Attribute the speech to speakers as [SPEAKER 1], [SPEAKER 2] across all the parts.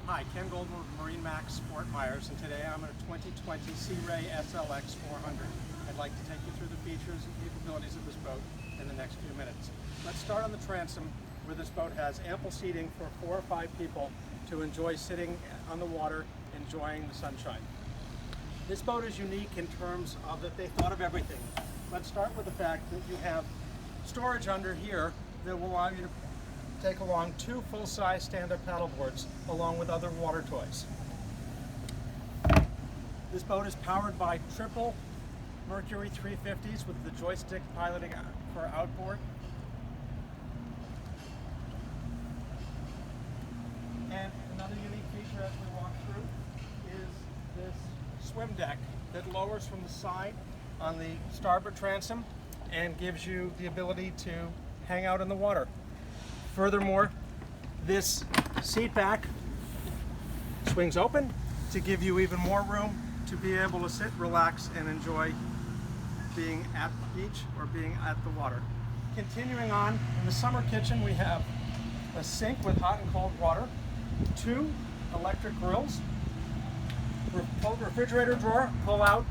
[SPEAKER 1] Hi, Ken Goldman with MarineMax Fort Myers, and today I'm in a 2020 Sea Ray SLX 400. I'd like to take you through the features and capabilities of this boat in the next few minutes. Let's start on the transom, where this boat has ample seating for 4 or 5 people to enjoy sitting on the water, enjoying the sunshine. This boat is unique in terms of that they thought of everything. Let's start with the fact that you have storage under here that will allow you to take along 2 full-size stand-up paddle boards along with other water toys. This boat is powered by triple Mercury 350s with the joystick piloting for outboard. And another unique feature as we walk through is this swim deck that lowers from the side on the starboard transom and gives you the ability to hang out in the water. Furthermore, this seat back swings open to give you even more room to be able to sit, relax, and enjoy being at the beach or being at the water. Continuing on, in the summer kitchen we have a sink with hot and cold water, 2 electric grills, refrigerator drawer, pull out,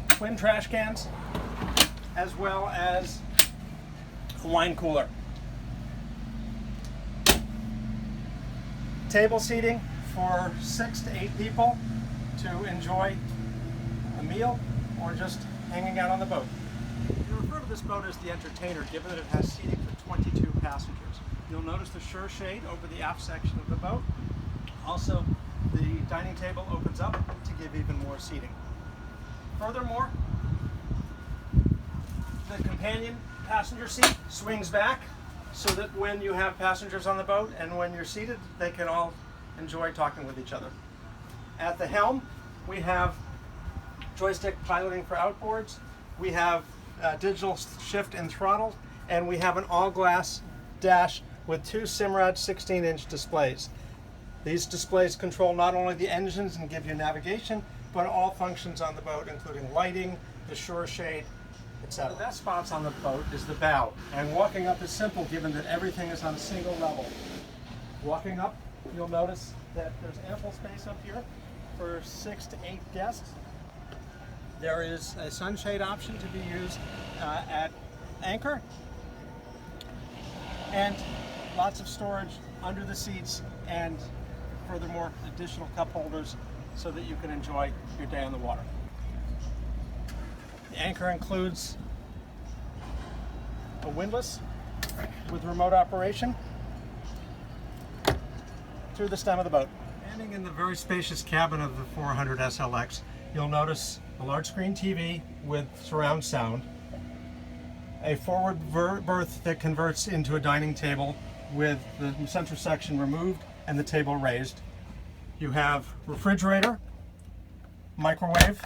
[SPEAKER 1] twin trash cans, as well as a wine cooler. Table seating for 6 to 8 people to enjoy a meal or just hanging out on the boat. We refer to this boat as the entertainer, given that it has seating for 22 passengers. You'll notice the sure shade over the aft section of the boat. Also, the dining table opens up to give even more seating. Furthermore, the companion passenger seat swings back so that when you have passengers on the boat and when you're seated, they can all enjoy talking with each other. At the helm, we have joystick piloting for outboards, we have digital shift and throttle, and we have an all-glass dash with 2 Simrad 16-inch displays. These displays control not only the engines and give you navigation, but all functions on the boat, including lighting, the shore shade, etc. The best spots on the boat is the bow, and walking up is simple given that everything is on a single level. Walking up, you'll notice that there's ample space up here for 6 to 8 guests. There is a sunshade option to be used at anchor, and lots of storage under the seats, and furthermore additional cup holders so that you can enjoy your day on the water. The anchor includes a windlass with remote operation through the stem of the boat. Standing in the very spacious cabin of the 400 SLX, you'll notice a large screen TV with surround sound, a forward berth that converts into a dining table with the center section removed and the table raised. You have refrigerator, microwave,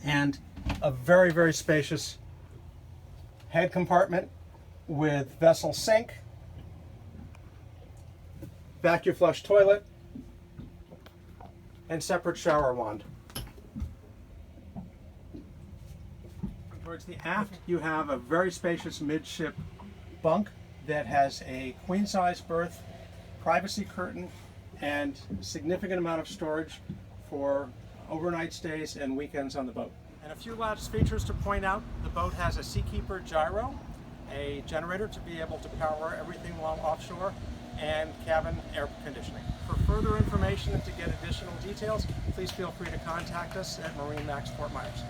[SPEAKER 1] and a very, very spacious head compartment with vessel sink, vacuum flush toilet, and separate shower wand. Towards the aft, you have a very spacious midship bunk that has a queen-size berth, privacy curtain, and significant amount of storage for overnight stays and weekends on the boat. And a few last features to point out: the boat has a Seakeeper gyro, a generator to be able to power everything while offshore, and cabin air conditioning. For further information and to get additional details, please feel free to contact us at MarineMax Fort Myers.